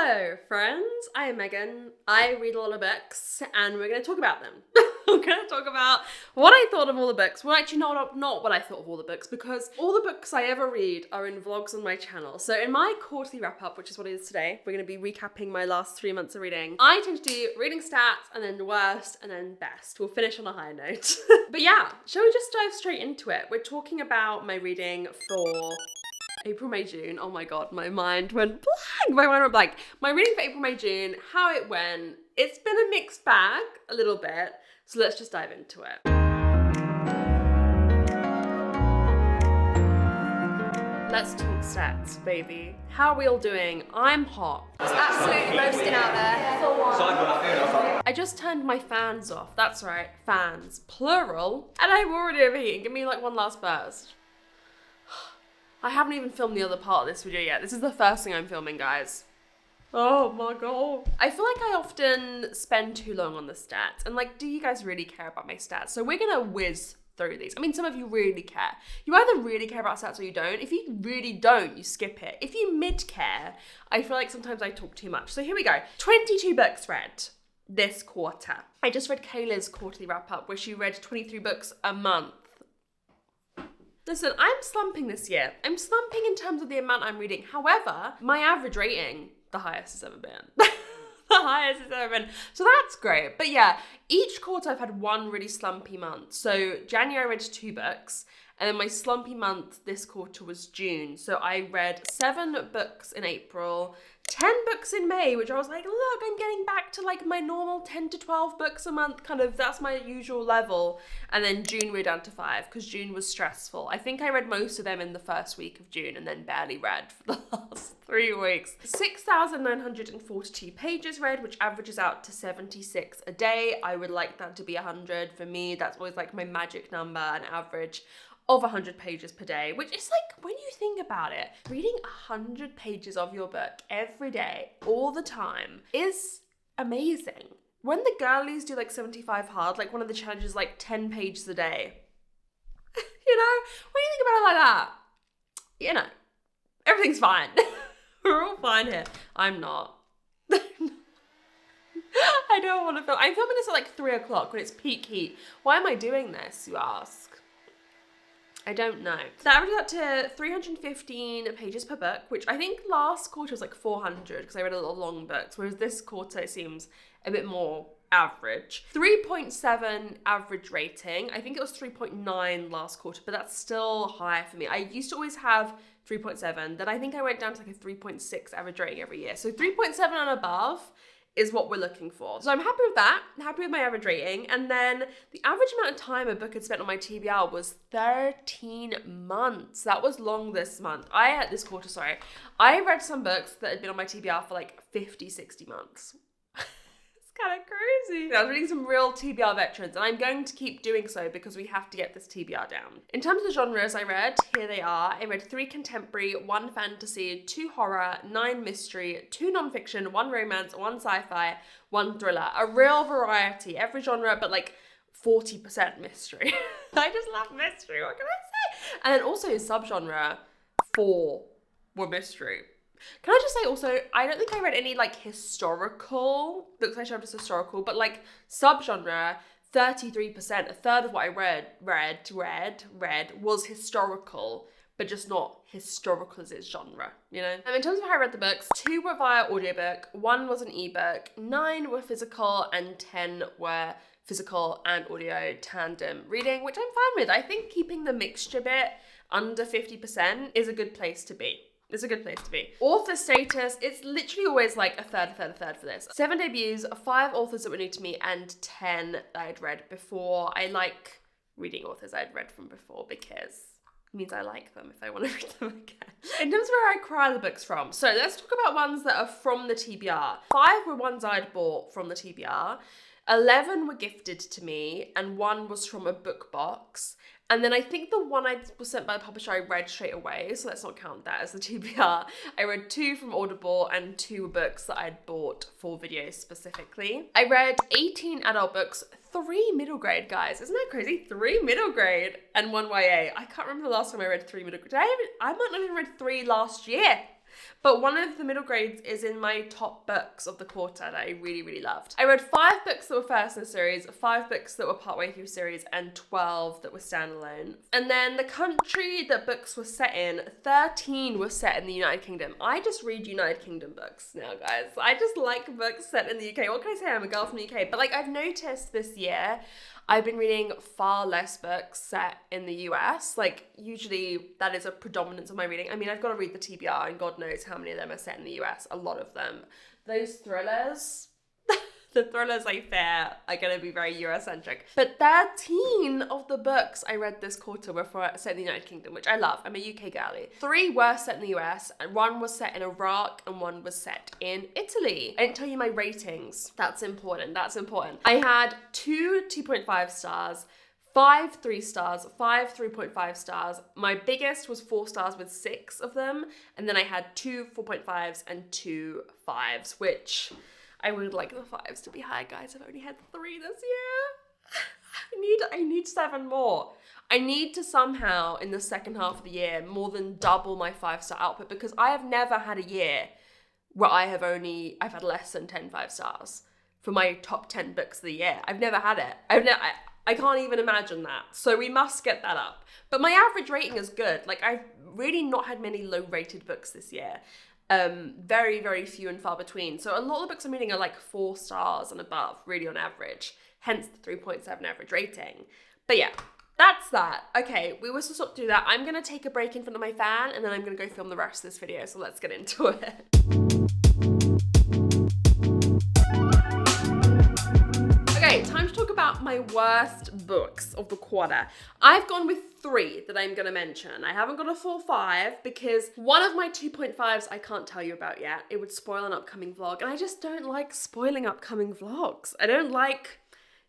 Hello friends, I am Megan. I read a lot of books and we're going to talk about them. We're going to talk about what I thought of all the books. Well, actually not what I thought of all the books, because all the books I ever read are in vlogs on my channel. So in my quarterly wrap up, which is what it is today, we're going to be recapping my last 3 months of reading. I tend to do reading stats and then worst and then best. We'll finish on a high note. But yeah, shall we just dive straight into it? We're talking about my reading for April, May, June. Oh my god, my mind went blank. My mind went blank. My reading for April, May, June, how it went. It's been a mixed bag, a little bit. So let's just dive into it. Let's talk stats, baby. How are we all doing? I'm hot. It's absolutely roasting out there. I just turned my fans off. That's right, fans, plural. And I'm already overheating. Give me like one last burst. I haven't even filmed the other part of this video yet. This is the first thing I'm filming, guys. Oh my god. I feel like I often spend too long on the stats. And like, do you guys really care about my stats? So we're gonna whiz through these. I mean, some of you really care. You either really care about stats or you don't. If you really don't, you skip it. If you mid-care, I feel like sometimes I talk too much. So here we go. 22 books read this quarter. I just read Kayla's quarterly wrap up where she read 23 books a month. Listen, I'm slumping this year. I'm slumping in terms of the amount I'm reading. However, my average rating, the highest it's ever been. The highest it's ever been. So that's great. But yeah, each quarter I've had one really slumpy month. So January I read 2 books. And then my slumpy month this quarter was June. So I read 7 books in April, 10 books in May, which I was like, look, I'm getting back to like my normal 10 to 12 books a month, kind of, that's my usual level. And then June we're down to 5 because June was stressful. I think I read most of them in the first week of June and then barely read for the last 3 weeks. 6,942 pages read, which averages out to 76 a day. I would like that to be 100 for me. That's always like my magic number, an average of 100 pages per day, which is like, when you think about it, reading 100 pages of your book every day, all the time, is amazing. When the girlies do like 75 hard, like one of the challenges, like 10 pages a day, you know, when you think about it like that, you know, everything's fine. We're all fine here. I'm not. I don't want to film. I'm filming this at like 3 o'clock when it's peak heat. Why am I doing this, you ask? I don't know. So that averages out to 315 pages per book, which I think last quarter was like 400 because I read a lot of long books, whereas this quarter it seems a bit more average. 3.7 average rating. I think it was 3.9 last quarter, but that's still high for me. I used to always have 3.7, then I think I went down to like a 3.6 average rating every year. So 3.7 and above is what we're looking for. So I'm happy with that, I'm happy with my average rating. And then the average amount of time a book had spent on my TBR was 13 months. That was long this month. This quarter, sorry. I read some books that had been on my TBR for like 50, 60 months. Kind of crazy. I was reading some real TBR veterans and I'm going to keep doing so because we have to get this TBR down. In terms of the genres I read, here they are. I read 3 contemporary, 1 fantasy, 2 horror, 9 mystery, 2 nonfiction, 1 romance, 1 sci-fi, 1 thriller. A real variety, every genre, but like 40% mystery. I just love mystery, what can I say? And then also subgenre, 4 were mystery. Can I just say also, I don't think I read any like historical books. I showed just historical, but like subgenre, 33%, a third of what I read was historical, but just not historical as its genre, you know? In terms of how I read the books, 2 were via audiobook, 1 was an ebook, 9 were physical, and 10 were physical and audio tandem reading, which I'm fine with. I think keeping the mixture bit under 50% is a good place to be. It's a good place to be. Author status, it's literally always like a third for this. 7 debuts, 5 authors that were new to me, and 10 that I'd read before. I like reading authors I'd read from before because it means I like them if I want to read them again. In terms of where I acquire the books from, so let's talk about ones that are from the TBR. 5 were ones I'd bought from the TBR. 11 were gifted to me, and 1 was from a book box. And then I think the one I was sent by the publisher I read straight away, so let's not count that as the TBR. I read 2 from Audible and 2 books that I'd bought for videos specifically. I read 18 adult books, 3 middle grade, guys. Isn't that crazy? 3 middle grade and 1 YA. I can't remember the last time I read 3 middle grade. I might not even read 3 last year. But one of the middle grades is in my top books of the quarter that I really, really loved. I read 5 books that were first in the series, 5 books that were partway through the series, and 12 that were standalone. And then the country that books were set in, 13 were set in the United Kingdom. I just read United Kingdom books now, guys. I just like books set in the UK. What can I say? I'm a girl from the UK. But like, I've noticed this year, I've been reading far less books set in the US. Like, usually that is a predominance of my reading. I mean, I've got to read the TBR, and God knows how many of them are set in the US. A lot of them. Those thrillers, the thrillers I fear are going to be very Eurocentric. But 13 of the books I read this quarter were set in the United Kingdom, which I love. I'm a UK girly. 3 were set in the US, and 1 was set in Iraq, and 1 was set in Italy. I didn't tell you my ratings. That's important. That's important. I had 2 2.5 stars, 5 3 stars, 5 3.5 stars. My biggest was 4 stars with 6 of them. And then I had 2 4.5s and 2 5s, which I would like the 5s to be high, guys. I've only had 3 this year. I need 7 more. I need to somehow, in the second half of the year, more than double my 5-star output, because I have never had a year where I've had less than 10 5-stars for my top 10 books of the year. I've never had it. I can't even imagine that. So we must get that up. But my average rating is good. Like, I've really not had many low-rated books this year. Very, very few and far between. So a lot of the books I'm reading are like 4 stars and above, really on average. Hence the 3.7 average rating. But yeah, that's that. Okay, we were supposed to do that. I'm going to take a break in front of my fan, and then I'm going to go film the rest of this video. So let's get into it. Okay, time to talk about my worst books of the quarter. I've gone with 3 that I'm going to mention. I haven't got a full 5 because one of my 2.5s I can't tell you about yet. It would spoil an upcoming vlog, and I just don't like spoiling upcoming vlogs. I don't like,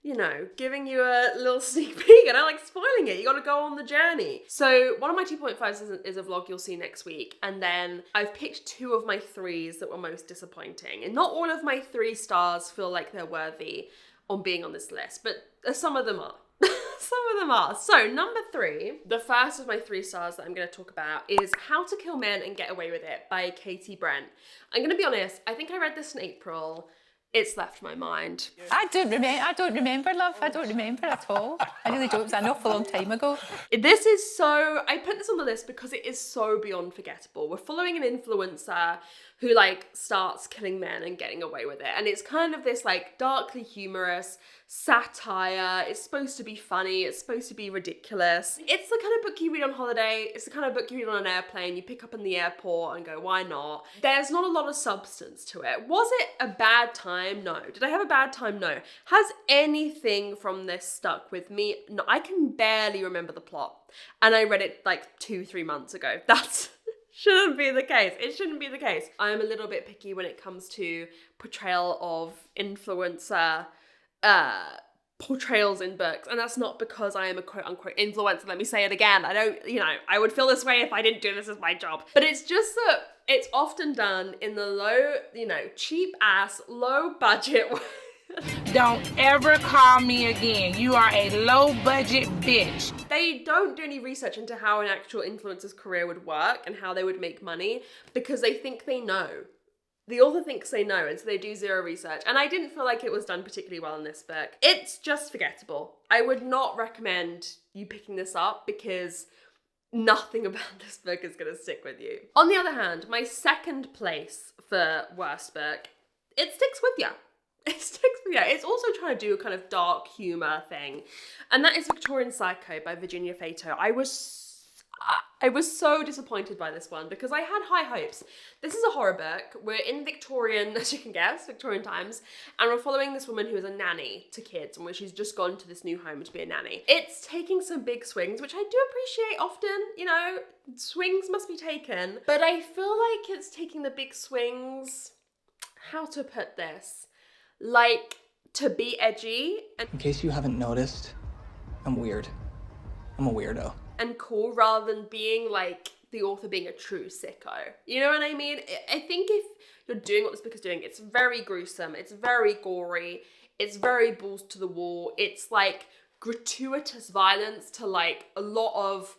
you know, giving you a little sneak peek. I don't like spoiling it. You got to go on the journey. So one of my 2.5s is a vlog you'll see next week. And then I've picked 2 of my 3s that were most disappointing. And not all of my 3 stars feel like they're worthy on being on this list, but some of them are. Some of them are. So number 3, the first of my 3 stars that I'm going to talk about is How to Kill Men and Get Away with It by Katie Brent. I'm going to be honest, I think I read this in April. It's left my mind. I don't remember, love. I don't remember at all. I really don't. It was an awful long time ago. This is so... I put this on the list because it is so beyond forgettable. We're following an influencer who, like, starts killing men and getting away with it. And it's kind of this, like, darkly humorous satire. It's supposed to be funny. It's supposed to be ridiculous. It's the kind of book you read on holiday. It's the kind of book you read on an airplane. You pick up in the airport and go, why not? There's not a lot of substance to it. Was it a bad time? No. Did I have a bad time? No. Has anything from this stuck with me? No. I can barely remember the plot. And I read it like 2-3 months ago. That's... shouldn't be the case. It shouldn't be the case. I'm a little bit picky when it comes to portrayal of influencer portrayals in books. And that's not because I am a quote unquote influencer. Let me say it again. I don't, you know, I would feel this way if I didn't do this as my job. But it's just that it's often done in the low, you know, cheap ass, low budget way. Don't ever call me again. You are a low budget bitch. They don't do any research into how an actual influencer's career would work and how they would make money because they think they know. The author thinks they know, and so they do 0 research. And I didn't feel like it was done particularly well in this book. It's just forgettable. I would not recommend you picking this up because nothing about this book is going to stick with you. On the other hand, my second place for worst book, it sticks with you. It sticks with you. It's also trying to do a kind of dark humor thing. And that is Victorian Psycho by Virginia Fato. I was so disappointed by this one because I had high hopes. This is a horror book. We're in Victorian, as you can guess, Victorian times, and we're following this woman who is a nanny to kids and where she's just gone to this new home to be a nanny. It's taking some big swings, which I do appreciate often, you know, swings must be taken, but I feel like it's taking the big swings, how to put this, like to be edgy. And in case you haven't noticed, I'm weird. I'm a weirdo. And cool rather than being like the author being a true sicko. You know what I mean? I think if you're doing what this book is doing, it's very gruesome, it's very gory, it's very balls to the wall, it's like gratuitous violence to like a lot of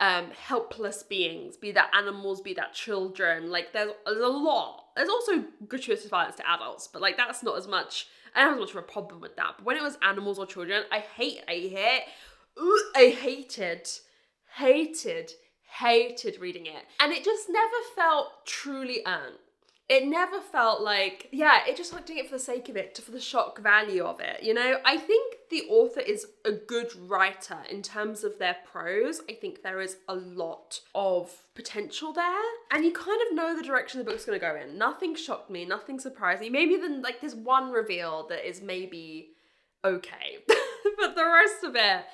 helpless beings, be that animals, be that children. Like there's a lot. There's also gratuitous violence to adults, but like that's not as much. I don't have as much of a problem with that. But when it was animals or children, I hated reading it. And it just never felt truly earned. It never felt like, it just like doing it for the sake of it, for the shock value of it, you know? I think the author is a good writer in terms of their prose. I think there is a lot of potential there. And you kind of know the direction the book's gonna go in. Nothing shocked me, nothing surprised me. Maybe then like there's one reveal that is maybe okay. But the rest of it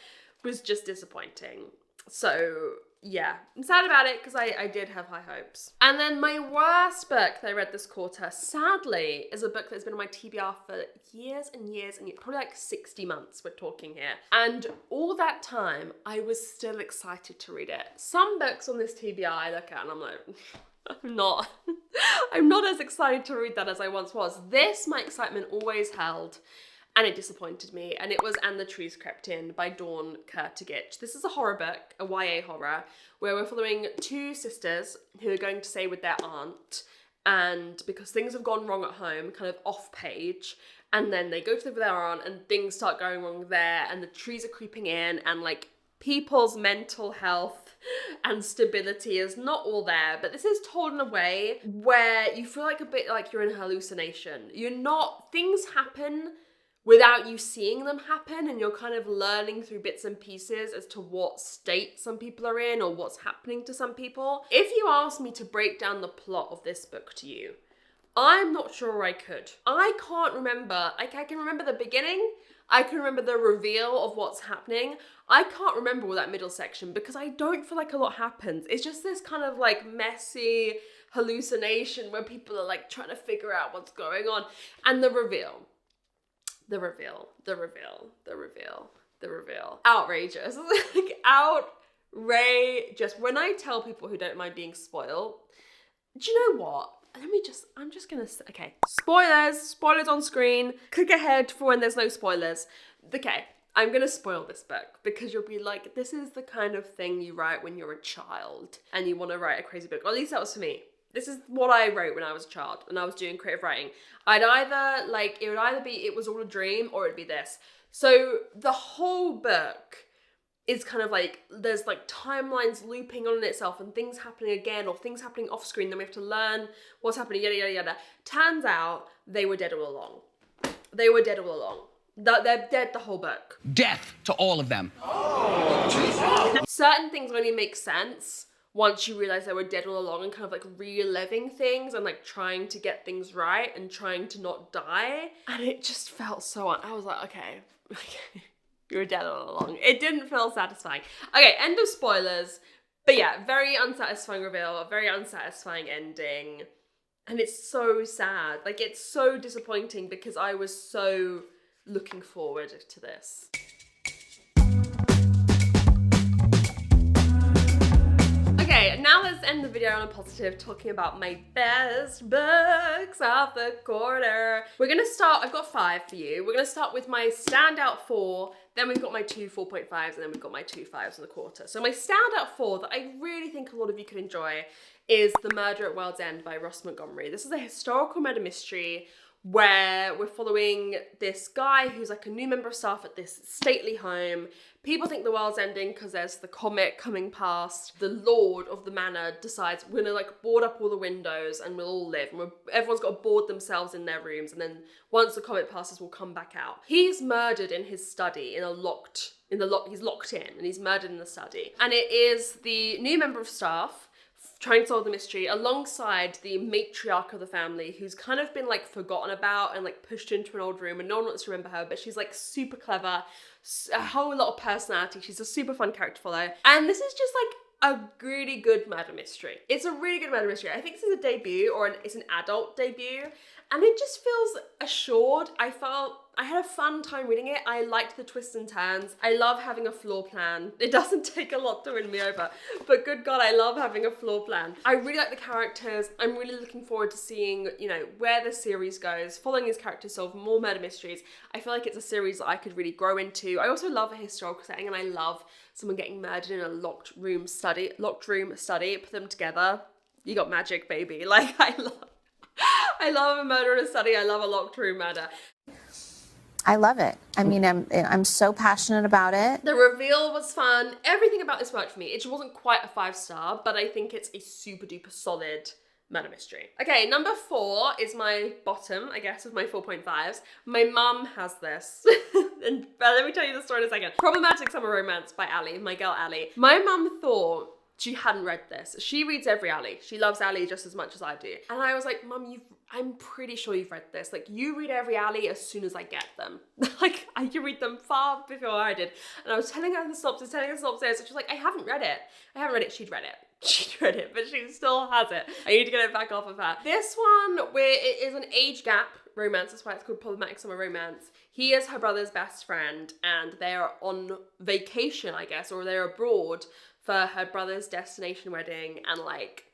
was just disappointing. So yeah, I'm sad about it because I did have high hopes. And then my worst book that I read this quarter, sadly, is a book that's been on my TBR for years and years and years, probably like 60 months we're talking here. And all that time, I was still excited to read it. Some books on this TBR I look at and I'm like, I'm not as excited to read that as I once was. This, my excitement always held. And it disappointed me, and it was And the Trees Crept In by Dawn Kurtagich. This is a horror book, a YA horror, where we're following two sisters who are going to stay with their aunt, and because things have gone wrong at home, kind of off page, and then they go to live with their aunt, and things start going wrong there, and the trees are creeping in, and like people's mental health and stability is not all there, but this is told in a way where you feel like a bit like you're in a hallucination. Things happen without you seeing them happen, and you're kind of learning through bits and pieces as to what state some people are in or what's happening to some people. If you asked me to break down the plot of this book to you, I'm not sure I could. I can't remember. I can remember the beginning. I can remember the reveal of what's happening. I can't remember all that middle section because I don't feel like a lot happens. It's just this kind of like messy hallucination where people are like trying to figure out what's going on. And the reveal. Outrageous. Like, outrageous. When I tell people who don't mind being spoiled, do you know what? I'm just gonna say, okay, spoilers on screen. Click ahead for when there's no spoilers. Okay, I'm gonna spoil this book because you'll be like, this is the kind of thing you write when you're a child and you want to write a crazy book. Or at least that was for me. This is what I wrote when I was a child, when I was doing creative writing. It would either be It Was All a Dream or it'd be this. So the whole book is kind of like, there's like timelines looping on in itself and things happening again or things happening off screen. Then we have to learn what's happening, yada, yada, yada. Turns out they were dead all along. They're dead the whole book. Death to all of them. Certain things only make sense once you realize they were dead all along and kind of like reliving things and like trying to get things right and trying to not die. And it just felt so I was like, okay, you were dead all along. It didn't feel satisfying. Okay, end of spoilers. But yeah, very unsatisfying reveal, a very unsatisfying ending. And it's so sad. Like, it's so disappointing because I was so looking forward to this. Okay, now let's end the video on a positive, talking about my best books of the quarter. I've got 5 for you. We're gonna start with my standout 4, then we've got my 2 4.5s, and then we've got my 2 5s of the quarter. So my standout 4 that I really think a lot of you could enjoy is The Murder at World's End by Ross Montgomery. This is a historical murder mystery where we're following this guy who's like a new member of staff at this stately home. People think the world's ending because there's the comet coming past. The lord of the manor decides we're gonna like board up all the windows and we'll all live. And everyone's got to board themselves in their rooms, and then once the comet passes, we'll come back out. He's murdered in his study he's locked in, and he's murdered in the study. And it is the new member of staff trying to solve the mystery alongside the matriarch of the family, who's kind of been like forgotten about and like pushed into an old room and no one wants to remember her, but she's like super clever, a whole lot of personality. She's a super fun character to follow. And this is just like a really good murder mystery. It's a really good murder mystery. I think this is a debut, or it's an adult debut, and it just feels assured. I felt I had a fun time reading it. I liked the twists and turns. I love having a floor plan. It doesn't take a lot to win me over, but good God, I love having a floor plan. I really like the characters. I'm really looking forward to seeing, you know, where the series goes, following these characters solve more murder mysteries. I feel like it's a series that I could really grow into. I also love a historical setting, and I love someone getting murdered in a locked room study, put them together. You got magic, baby. Like, I love a murder in a study. I love a locked room murder. I love it. I mean, I'm so passionate about it. The reveal was fun. Everything about this worked for me. It just wasn't quite a 5-star, but I think it's a super duper solid murder mystery. Okay, number 4 is my bottom, I guess, of my 4.5s. My mum has this. And let me tell you the story in a second. Problematic Summer Romance by Ali, my girl Ali. My mum thought she hadn't read this. She reads every Ali. She loves Ali just as much as I do. And I was like, Mum, I'm pretty sure you've read this. Like, you read every Ali as soon as I get them. Like, you read them far before I did. And I was telling her the synopsis, and she's like, I haven't read it. She'd read it, but she still has it. I need to get it back off of her. This one, where it is an age gap romance, that's why it's called Problematic Summer Romance. He is her brother's best friend, and they are on vacation, I guess, or they're abroad for her brother's destination wedding, and like,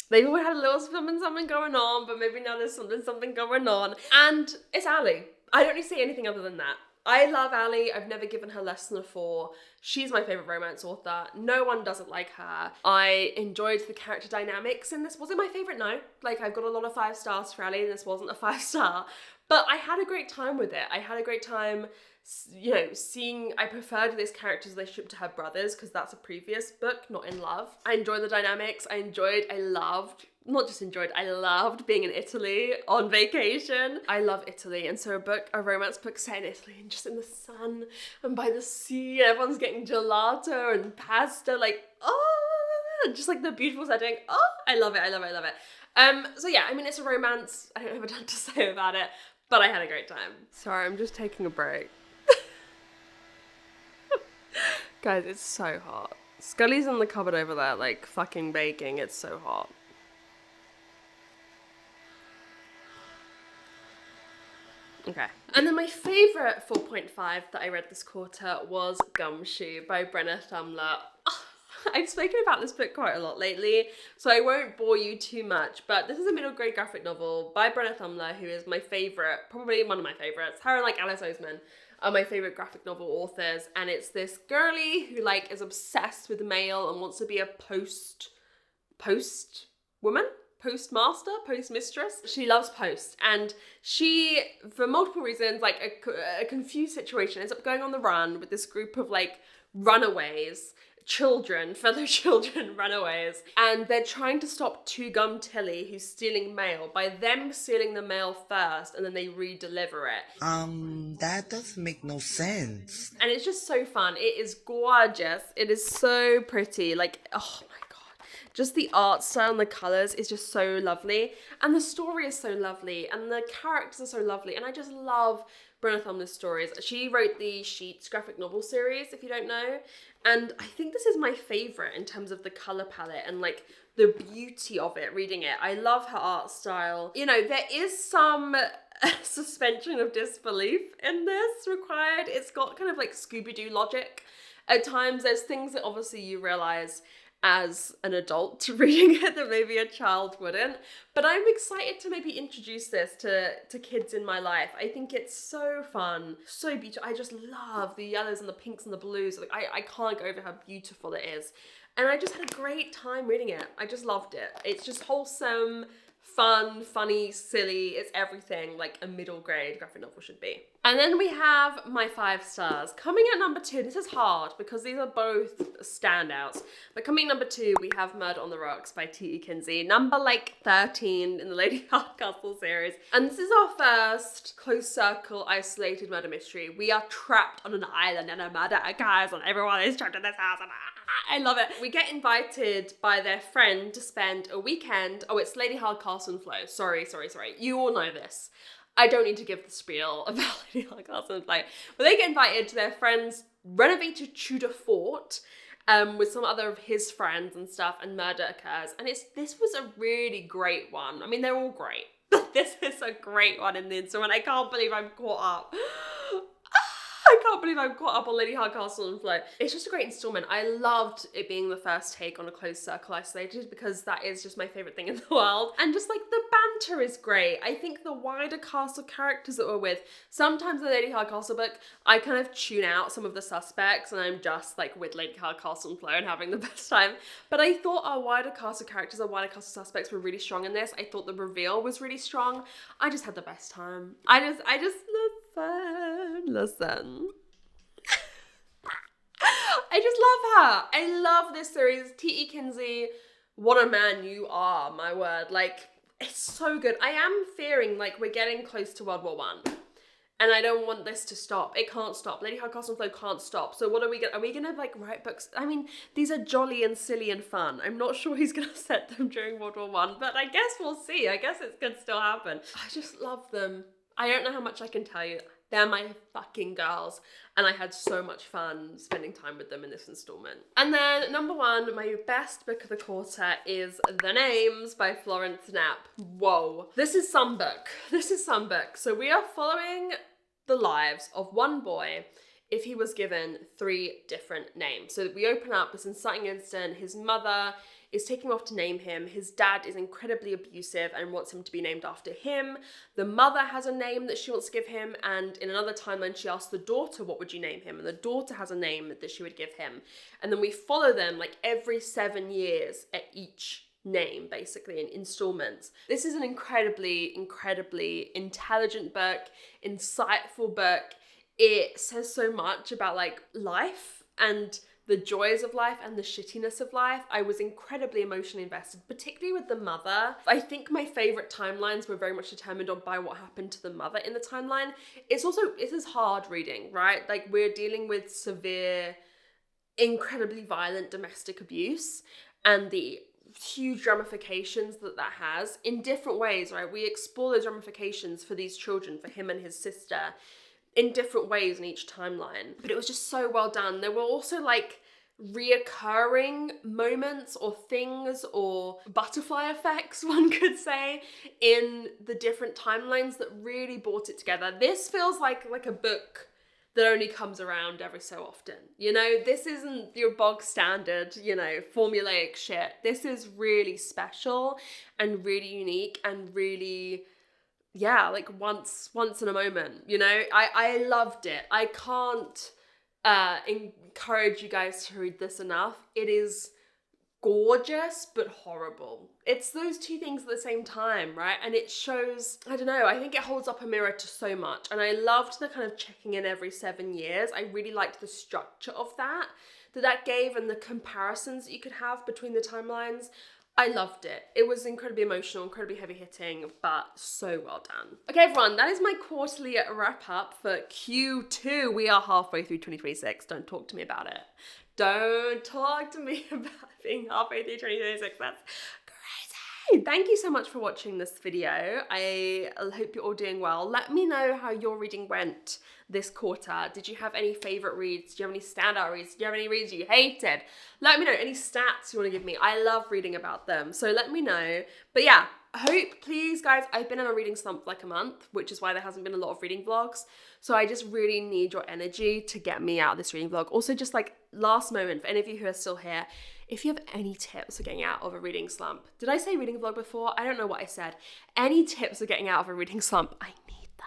they've always had a little something going on, but maybe now there's something going on. And it's Ali. I don't need to say anything other than that. I love Ali. I've never given her less than a 4. She's my favourite romance author. No one doesn't like her. I enjoyed the character dynamics in this. Was it my favourite? No. Like, I've got a lot of 5 stars for Ali, and this wasn't a 5-star. But I had a great time with it. I had a great time, you know, I preferred this character's relationship to her brothers, because that's a previous book, Not in Love. I enjoyed the dynamics. I loved being in Italy on vacation. I love Italy, and so a romance book set in Italy and just in the sun and by the sea, and everyone's getting gelato and pasta, like, oh, just like the beautiful setting. Oh, I love it. So yeah, I mean, it's a romance. I don't have a ton to say about it, but I had a great time. Sorry, I'm just taking a break. Guys, it's so hot. Scully's in the cupboard over there, like, fucking baking. It's so hot. Okay. And then my favourite 4.5 that I read this quarter was Gumshoe by Brenna Thumler. I've spoken about this book quite a lot lately, so I won't bore you too much, but this is a middle grade graphic novel by Brenna Thumler, who is my favourite, probably one of my favourites. Her and like Alice Oseman are my favourite graphic novel authors, and it's this girly who like is obsessed with mail and wants to be a postmistress. She loves post, and she, for multiple reasons, like a confused situation, ends up going on the run with this group of like runaways, fellow children runaways, and they're trying to stop Two Gum Tilly, who's stealing mail, by them stealing the mail first, and then they re-deliver it. That doesn't make no sense. And it's just so fun. It is gorgeous. It is so pretty. Like, oh my God. Just the art style and the colours is just so lovely. And the story is so lovely. And the characters are so lovely. And I just love Brenna Thumler's stories. She wrote the Sheets graphic novel series, if you don't know. And I think this is my favourite in terms of the colour palette and like the beauty of it, reading it. I love her art style. You know, there is some suspension of disbelief in this required. It's got kind of like Scooby-Doo logic. At times there's things that obviously you realise as an adult reading it that maybe a child wouldn't. But I'm excited to maybe introduce this to kids in my life. I think it's so fun, so beautiful. I just love the yellows and the pinks and the blues. Like I can't go over how beautiful it is. And I just had a great time reading it. I just loved it. It's just wholesome, fun, funny, silly. It's everything like a middle grade graphic novel should be. And then we have my 5 stars. Coming at number 2, this is hard because these are both standouts. But coming number 2, we have Murder on the Rocks by T.E. Kinsey. Number like 13 in the Lady Hardcastle series. And this is our first close circle isolated murder mystery. We are trapped on an island and a murder occurs and everyone is trapped in this house and I love it. We get invited by their friend to spend a weekend. Oh, it's Lady Hardcastle and Flo. Sorry. You all know this. I don't need to give the spiel about Lady Hardcastle and Flo. But they get invited to their friend's renovated Tudor fort with some other of his friends and stuff, and murder occurs. And this was a really great one. I mean, they're all great. This is a great one in the installment. I can't believe I'm caught up. I can't believe I'm caught up on Lady Hardcastle and Flo. It's just a great installment. I loved it being the first take on A Closed Circle Isolated because that is just my favourite thing in the world. And just like the banter is great. I think the wider cast of characters that we're with, sometimes the Lady Hardcastle book, I kind of tune out some of the suspects and I'm just like with Lady Hardcastle and Flo and having the best time. But I thought our wider cast of characters, our wider cast of suspects were really strong in this. I thought the reveal was really strong. I just had the best time. I just listen. I just love her. I love this series. T.E. Kinsey, what a man you are, my word. Like, it's so good. I am fearing, like, we're getting close to World War I. And I don't want this to stop. It can't stop. Lady Hardcastle and Flo can't stop. So what are we gonna like write books? I mean, these are jolly and silly and fun. I'm not sure he's gonna set them during World War I, but I guess we'll see. I guess it could still happen. I just love them. I don't know how much I can tell you. They're my fucking girls. And I had so much fun spending time with them in this installment. And then number one, my best book of the quarter is The Names by Florence Knapp. Whoa. This is some book. So we are following the lives of one boy if he was given 3 different names. So we open up this inciting incident. His mother is taking off to name him. His dad is incredibly abusive and wants him to be named after him. The mother has a name that she wants to give him, and in another timeline she asks the daughter, what would you name him? And the daughter has a name that she would give him. And then we follow them like every 7 years at each name, basically, in installments. This is an incredibly, incredibly intelligent book, insightful book. It says so much about like life and the joys of life and the shittiness of life. I was incredibly emotionally invested, particularly with the mother. I think my favorite timelines were very much determined by what happened to the mother in the timeline. It is hard reading, right? Like, we're dealing with severe, incredibly violent domestic abuse and the huge ramifications that has in different ways, right? We explore those ramifications for these children, for him and his sister, in different ways in each timeline. But it was just so well done. There were also like reoccurring moments or things or butterfly effects, one could say, in the different timelines that really brought it together. This feels like a book that only comes around every so often. You know, this isn't your bog standard, you know, formulaic shit. This is really special and really unique and really, yeah, like once in a moment, you know? I loved it. I can't encourage you guys to read this enough. It is gorgeous but horrible. It's those two things at the same time, right? And it shows, I don't know, I think it holds up a mirror to so much. And I loved the kind of checking in every 7 years. I really liked the structure of that gave and the comparisons that you could have between the timelines. I loved it. It was incredibly emotional, incredibly heavy hitting, but so well done. Okay, everyone, that is my quarterly wrap up for Q2. We are halfway through 2026. Don't talk to me about it. Don't talk to me about being halfway through 2026. That's crazy. Thank you so much for watching this video. I hope you're all doing well. Let me know how your reading went this quarter. Did you have any favorite reads? Do you have any standout reads? Do you have any reads you hated? Let me know. Any stats you want to give me? I love reading about them, so let me know. But yeah, please guys, I've been in a reading slump for like a month, which is why there hasn't been a lot of reading vlogs. So I just really need your energy to get me out of this reading vlog. Also, just like last moment, for any of you who are still here, if you have any tips for getting out of a reading slump. Did I say reading vlog before? I don't know what I said. Any tips for getting out of a reading slump? I need them.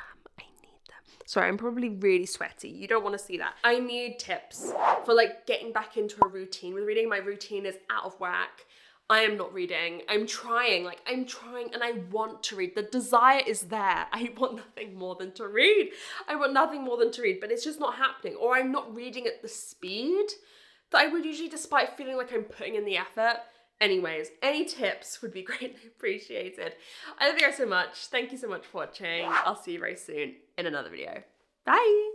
Sorry, I'm probably really sweaty. You don't want to see that. I need tips for like getting back into a routine with reading. My routine is out of whack. I am not reading. I'm trying and I want to read. The desire is there. I want nothing more than to read. But it's just not happening. Or I'm not reading at the speed that I would usually, despite feeling like I'm putting in the effort. Anyways, any tips would be greatly appreciated. I love you guys so much. Thank you so much for watching. I'll see you very soon in another video. Bye.